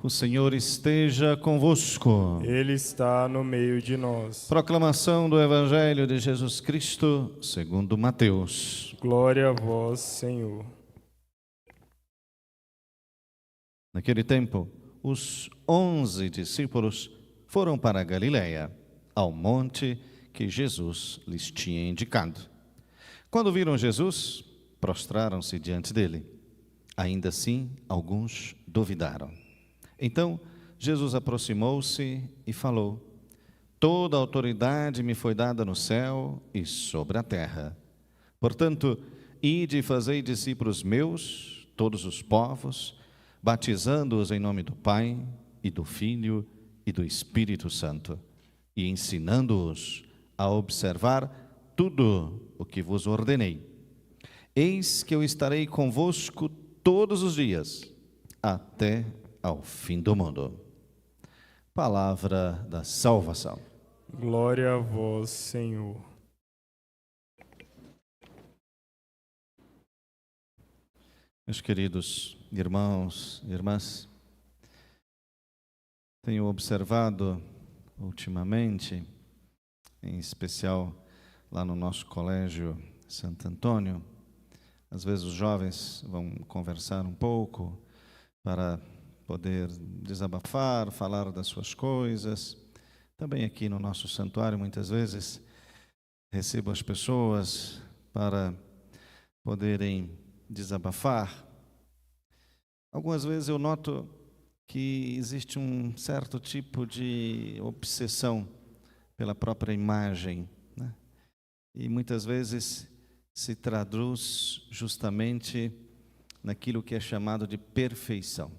O Senhor esteja convosco. Ele está no meio de nós. Proclamação do Evangelho de Jesus Cristo, segundo Mateus. Glória a vós, Senhor. Naquele tempo, os 11 discípulos foram para a Galiléia, ao monte que Jesus lhes tinha indicado. Quando viram Jesus, prostraram-se diante dele. Ainda assim, alguns duvidaram. Então, Jesus aproximou-se e falou: Toda autoridade me foi dada no céu e sobre a terra. Portanto, ide e fazei discípulos meus, todos os povos, batizando-os em nome do Pai, e do Filho, e do Espírito Santo, e ensinando-os a observar tudo o que vos ordenei. Eis que eu estarei convosco todos os dias, até ao fim do mundo. Palavra da salvação. Glória a vós, Senhor. Meus queridos irmãos e irmãs, tenho observado ultimamente, em especial lá no nosso colégio Santo Antônio, às vezes os jovens vão conversar um pouco para poder desabafar, falar das suas coisas. Também aqui no nosso santuário, muitas vezes, recebo as pessoas para poderem desabafar. Algumas vezes eu noto que existe um certo tipo de obsessão pela própria imagem, né? E muitas vezes se traduz justamente naquilo que é chamado de perfeição.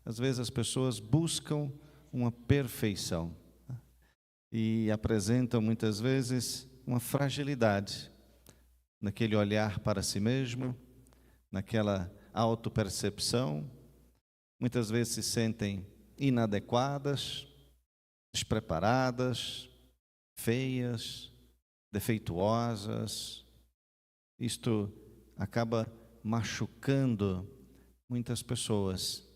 Às vezes as pessoas buscam uma perfeição, né? E apresentam muitas vezes uma fragilidade naquele olhar para si mesmo, naquela autopercepção. Muitas vezes se sentem inadequadas, despreparadas, feias, defeituosas. Isto acaba machucando muitas pessoas.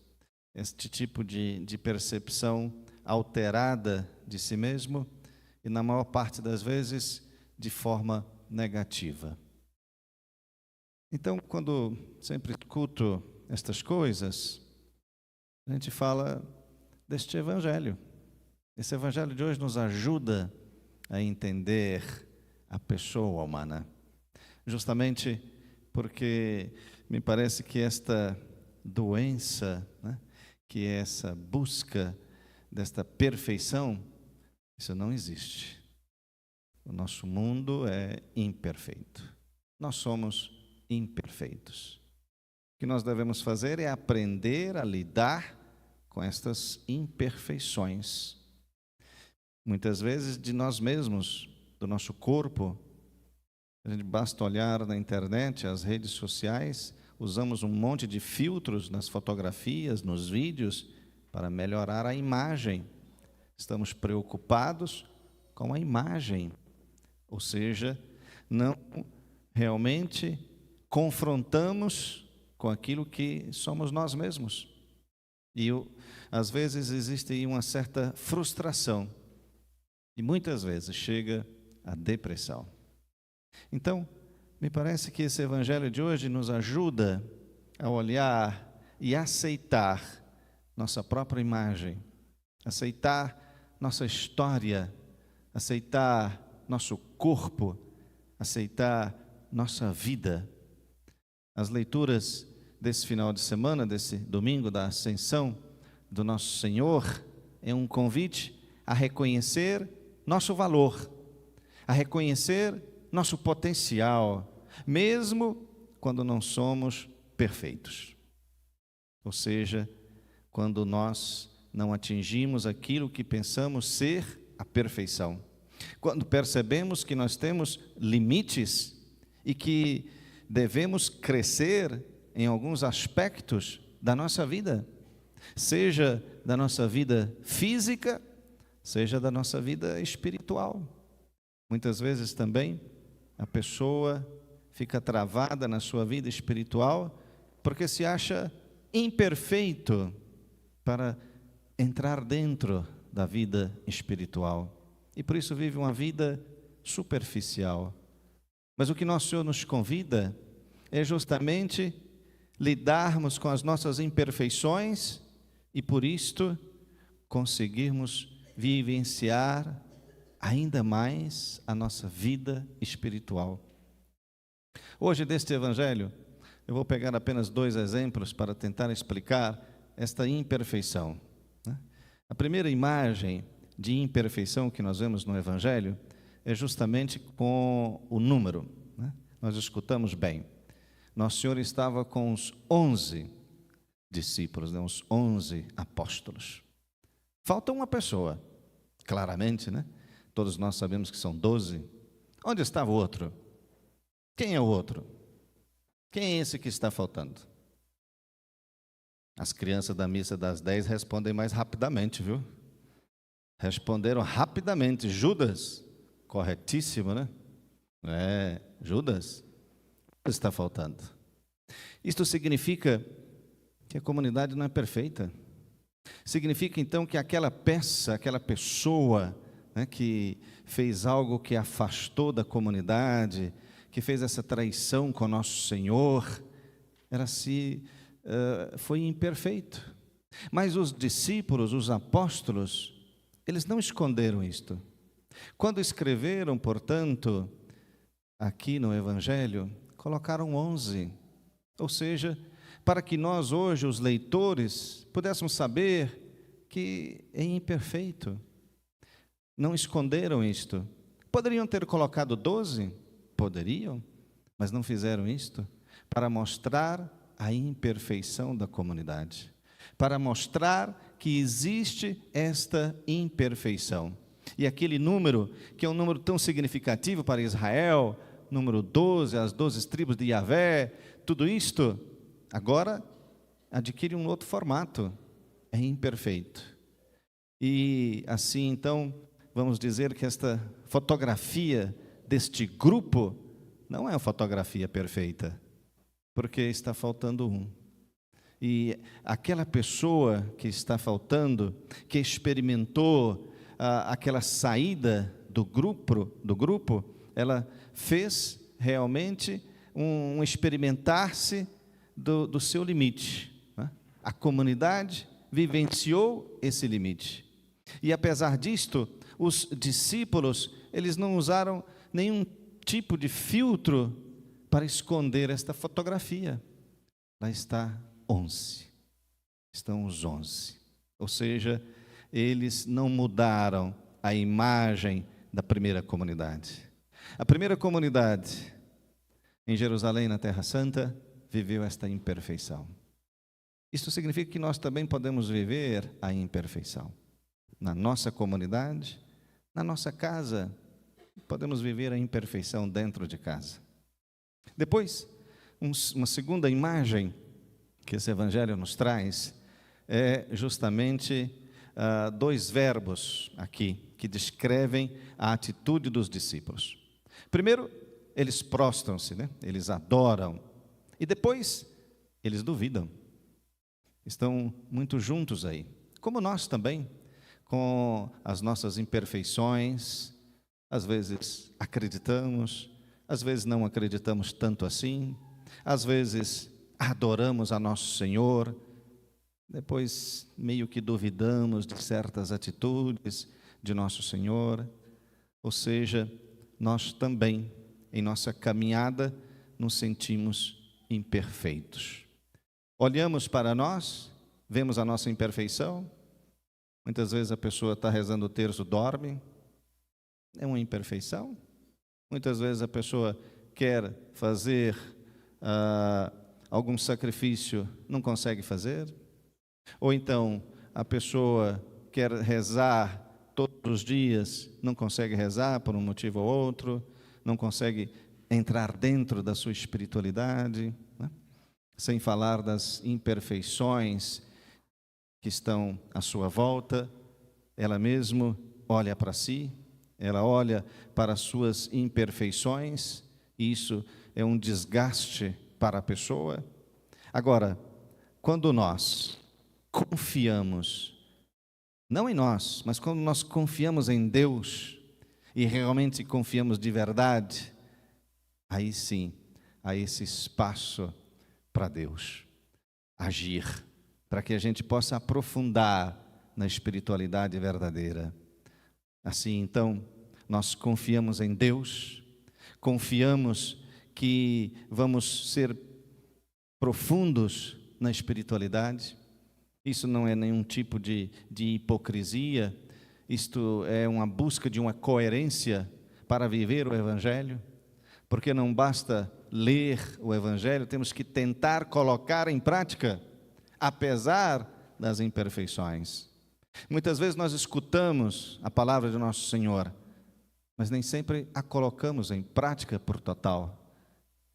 Este tipo de percepção alterada de si mesmo e, na maior parte das vezes, de forma negativa. Então, quando sempre escuto estas coisas, a gente fala deste Evangelho. Esse Evangelho de hoje nos ajuda a entender a pessoa humana. Justamente porque me parece que esta doença, né, que é essa busca desta perfeição, isso não existe. O nosso mundo é imperfeito. Nós somos imperfeitos. O que nós devemos fazer é aprender a lidar com estas imperfeições. Muitas vezes de nós mesmos, do nosso corpo. A gente basta olhar na internet, as redes sociais, usamos um monte de filtros nas fotografias, nos vídeos, para melhorar a imagem. Estamos preocupados com a imagem, ou seja, não realmente confrontamos com aquilo que somos nós mesmos. E às vezes existe aí uma certa frustração, e muitas vezes chega a depressão. Então, me parece que esse Evangelho de hoje nos ajuda a olhar e aceitar nossa própria imagem, aceitar nossa história, aceitar nosso corpo, aceitar nossa vida. As leituras desse final de semana, desse domingo da Ascensão do nosso Senhor, é um convite a reconhecer nosso valor, a reconhecer nosso potencial, mesmo quando não somos perfeitos. Ou seja, quando nós não atingimos aquilo que pensamos ser a perfeição. Quando percebemos que nós temos limites e que devemos crescer em alguns aspectos da nossa vida, seja da nossa vida física, seja da nossa vida espiritual. Muitas vezes também a pessoa fica travada na sua vida espiritual porque se acha imperfeito para entrar dentro da vida espiritual. E por isso vive uma vida superficial. Mas o que nosso Senhor nos convida é justamente lidarmos com as nossas imperfeições e por isto conseguirmos vivenciar ainda mais a nossa vida espiritual. Hoje, deste Evangelho, eu vou pegar apenas 2 exemplos para tentar explicar esta imperfeição. A primeira imagem de imperfeição que nós vemos no Evangelho é justamente com o número. Nós escutamos bem. Nosso Senhor estava com os 11 discípulos, os 11 apóstolos. Falta uma pessoa, claramente, Todos nós sabemos que são 12. Onde estava o outro? Quem é o outro? Quem é esse que está faltando? As crianças da missa das 10 respondem mais rapidamente, viu? Responderam rapidamente. Judas, corretíssimo, Judas, está faltando. Isto significa que a comunidade não é perfeita. Significa então que aquela pessoa, que fez algo que afastou da comunidade, que fez essa traição com nosso Senhor, foi imperfeito. Mas os discípulos, os apóstolos, eles não esconderam isto. Quando escreveram, portanto, aqui no Evangelho, colocaram 11, ou seja, para que nós hoje, os leitores, pudéssemos saber que é imperfeito. Não esconderam isto. Poderiam ter colocado 12? Poderiam, mas não fizeram isto para mostrar a imperfeição da comunidade, para mostrar que existe esta imperfeição. E aquele número, que é um número tão significativo para Israel, número 12, as 12 tribos de Yahvé, tudo isto, agora adquire um outro formato, é imperfeito. E assim, então, vamos dizer que esta fotografia deste grupo não é uma fotografia perfeita, porque está faltando um. E aquela pessoa que está faltando, que experimentou aquela saída do grupo, ela fez realmente um experimentar-se do seu limite. A comunidade vivenciou esse limite. E apesar disto, os discípulos, eles não usaram nenhum tipo de filtro para esconder esta fotografia. Lá está 11. Estão os 11. Ou seja, eles não mudaram a imagem da primeira comunidade. A primeira comunidade em Jerusalém, na Terra Santa, viveu esta imperfeição. Isto significa que nós também podemos viver a imperfeição. Na nossa comunidade, na nossa casa, podemos viver a imperfeição dentro de casa. Depois, uma segunda imagem que esse Evangelho nos traz é justamente 2 verbos aqui, que descrevem a atitude dos discípulos. Primeiro, eles prostram-se, eles adoram. E depois, eles duvidam. Estão muito juntos aí. Como nós também, com as nossas imperfeições, às vezes acreditamos, às vezes não acreditamos tanto assim, às vezes adoramos a nosso Senhor, depois meio que duvidamos de certas atitudes de nosso Senhor. Ou seja, nós também, em nossa caminhada, nos sentimos imperfeitos. Olhamos para nós, vemos a nossa imperfeição. Muitas vezes a pessoa está rezando o terço, dorme. É uma imperfeição. Muitas vezes a pessoa quer fazer algum sacrifício, não consegue fazer. Ou então a pessoa quer rezar todos os dias, não consegue rezar por um motivo ou outro, não consegue entrar dentro da sua espiritualidade, sem falar das imperfeições que estão à sua volta. Ela mesma olha para si, ela olha para as suas imperfeições, e isso é um desgaste para a pessoa. Agora, quando nós confiamos, não em nós, mas quando nós confiamos em Deus, e realmente confiamos de verdade, aí sim, há esse espaço para Deus agir, para que a gente possa aprofundar na espiritualidade verdadeira. Assim, então, nós confiamos em Deus, confiamos que vamos ser profundos na espiritualidade. Isso não é nenhum tipo de hipocrisia, isto é uma busca de uma coerência para viver o Evangelho, porque não basta ler o Evangelho, temos que tentar colocar em prática, apesar das imperfeições. Muitas vezes nós escutamos a palavra de nosso Senhor, mas nem sempre a colocamos em prática por total.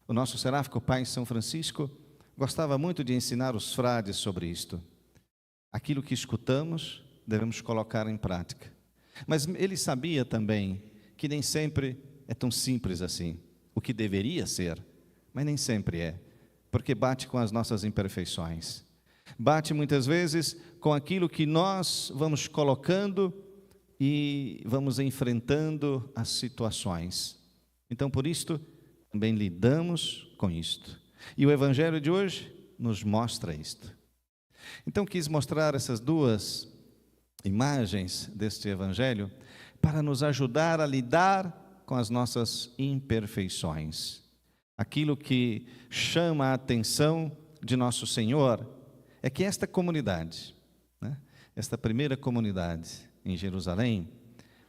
O nosso seráfico pai São Francisco gostava muito de ensinar os frades sobre isto. Aquilo que escutamos, devemos colocar em prática. Mas ele sabia também que nem sempre é tão simples assim. O que deveria ser, mas nem sempre é, porque bate com as nossas imperfeições. Bate muitas vezes com aquilo que nós vamos colocando e vamos enfrentando as situações. Então, por isto, também lidamos com isto. E o Evangelho de hoje nos mostra isto. Então, quis mostrar essas duas imagens deste Evangelho para nos ajudar a lidar com as nossas imperfeições. Aquilo que chama a atenção de nosso Senhor é que esta comunidade, esta primeira comunidade em Jerusalém,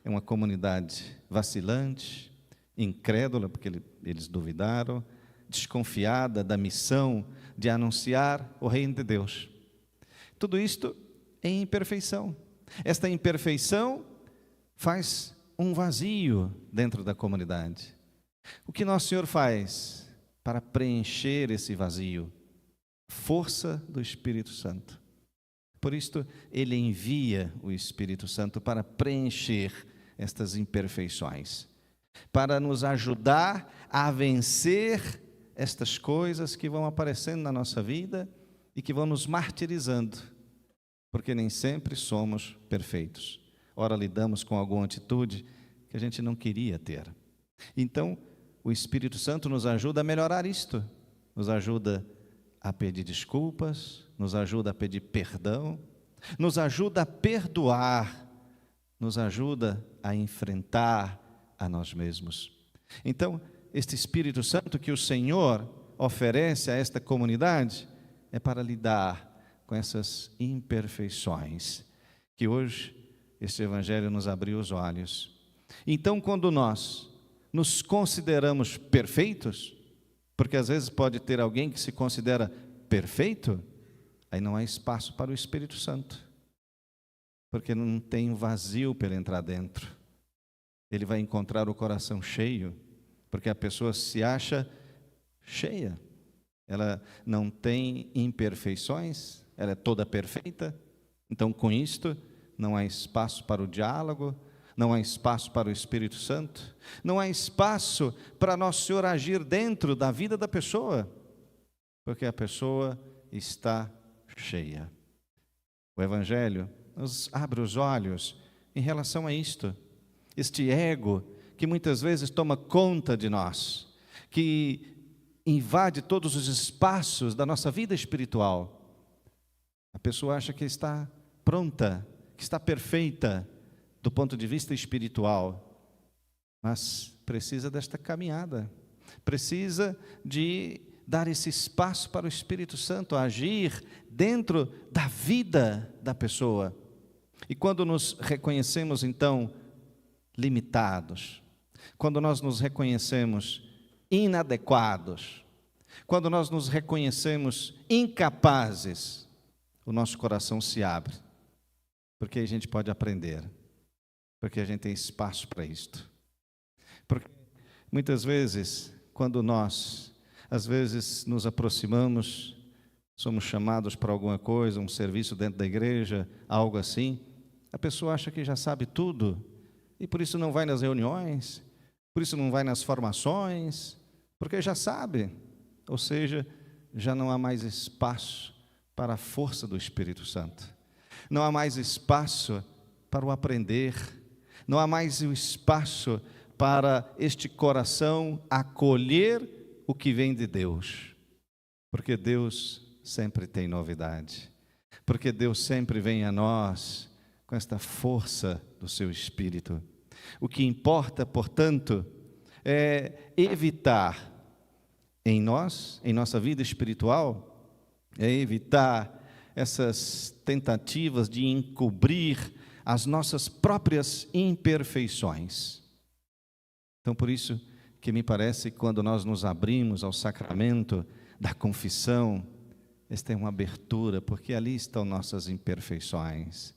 é uma comunidade vacilante, incrédula, porque eles duvidaram, desconfiada da missão de anunciar o reino de Deus. Tudo isto em imperfeição. Esta imperfeição faz um vazio dentro da comunidade. O que nosso Senhor faz para preencher esse vazio? Força do Espírito Santo. Por isto, Ele envia o Espírito Santo para preencher estas imperfeições, para nos ajudar a vencer estas coisas que vão aparecendo na nossa vida e que vão nos martirizando, porque nem sempre somos perfeitos. Ora, lidamos com alguma atitude que a gente não queria ter. Então, o Espírito Santo nos ajuda a melhorar isto, nos ajuda a pedir desculpas, nos ajuda a pedir perdão, nos ajuda a perdoar, nos ajuda a enfrentar a nós mesmos. Então, este Espírito Santo que o Senhor oferece a esta comunidade é para lidar com essas imperfeições, que hoje este Evangelho nos abriu os olhos. Então, quando nós nos consideramos perfeitos, porque às vezes pode ter alguém que se considera perfeito, aí não há espaço para o Espírito Santo, porque não tem vazio para ele entrar dentro. Ele vai encontrar o coração cheio, porque a pessoa se acha cheia, ela não tem imperfeições, ela é toda perfeita. Então, com isto, não há espaço para o diálogo, não há espaço para o Espírito Santo, não há espaço para Nosso Senhor agir dentro da vida da pessoa, porque a pessoa está cheia. O Evangelho nos abre os olhos em relação a isto, este ego que muitas vezes toma conta de nós, que invade todos os espaços da nossa vida espiritual. A pessoa acha que está pronta, que está perfeita do ponto de vista espiritual, mas precisa desta caminhada, precisa de dar esse espaço para o Espírito Santo agir dentro da vida da pessoa. E quando nos reconhecemos, então, limitados, quando nós nos reconhecemos inadequados, quando nós nos reconhecemos incapazes, o nosso coração se abre, porque a gente pode aprender, porque a gente tem espaço para isto. Porque muitas vezes, quando nós, às vezes, nos aproximamos, somos chamados para alguma coisa, um serviço dentro da igreja, algo assim, a pessoa acha que já sabe tudo, e por isso não vai nas reuniões, por isso não vai nas formações, porque já sabe, ou seja, já não há mais espaço para a força do Espírito Santo. Não há mais espaço para o aprender, não há mais espaço para este coração acolher o que vem de Deus, porque Deus sempre tem novidade, porque Deus sempre vem a nós com esta força do seu Espírito. O que importa, portanto, é evitar em nós, em nossa vida espiritual, é evitar essas tentativas de encobrir as nossas próprias imperfeições. Então, por isso que me parece que quando nós nos abrimos ao sacramento da confissão, esta é uma abertura, porque ali estão nossas imperfeições.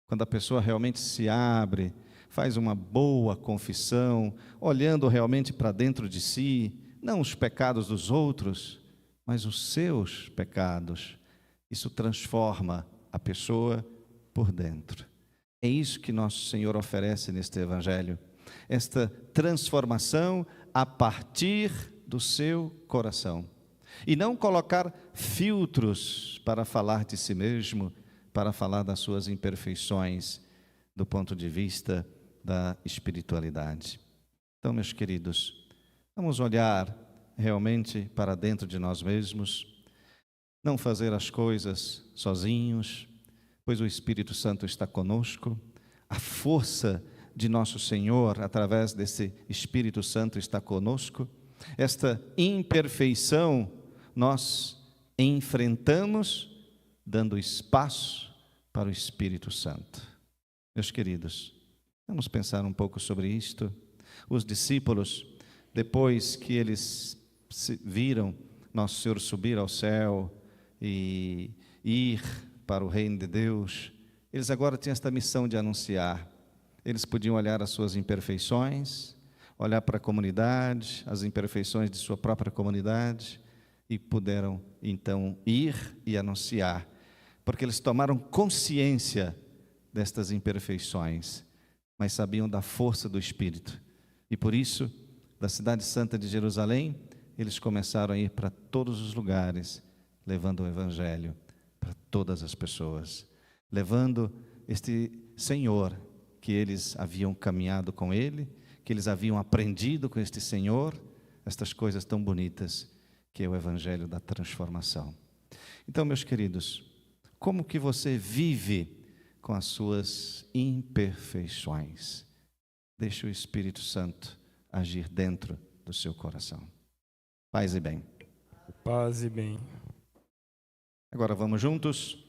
Quando a pessoa realmente se abre, faz uma boa confissão, olhando realmente para dentro de si, não os pecados dos outros, mas os seus pecados, isso transforma a pessoa por dentro. É isso que nosso Senhor oferece neste Evangelho, esta transformação a partir do seu coração. E não colocar filtros para falar de si mesmo, para falar das suas imperfeições, do ponto de vista da espiritualidade. Então, meus queridos, vamos olhar realmente para dentro de nós mesmos, não fazer as coisas sozinhos, pois o Espírito Santo está conosco, a força de nosso Senhor, através desse Espírito Santo, está conosco. Esta imperfeição nós enfrentamos, dando espaço para o Espírito Santo. Meus queridos, vamos pensar um pouco sobre isto. Os discípulos, depois que eles viram nosso Senhor subir ao céu e ir para o reino de Deus, eles agora tinham esta missão de anunciar. Eles podiam olhar as suas imperfeições, olhar para a comunidade, as imperfeições de sua própria comunidade, e puderam então ir e anunciar, porque eles tomaram consciência destas imperfeições, mas sabiam da força do Espírito. E por isso, da cidade santa de Jerusalém, eles começaram a ir para todos os lugares, levando o Evangelho para todas as pessoas, levando este Senhor que eles haviam caminhado com Ele, que eles haviam aprendido com este Senhor, estas coisas tão bonitas, que é o Evangelho da transformação. Então, meus queridos, como que você vive com as suas imperfeições? Deixe o Espírito Santo agir dentro do seu coração. Paz e bem. Paz e bem. Agora vamos juntos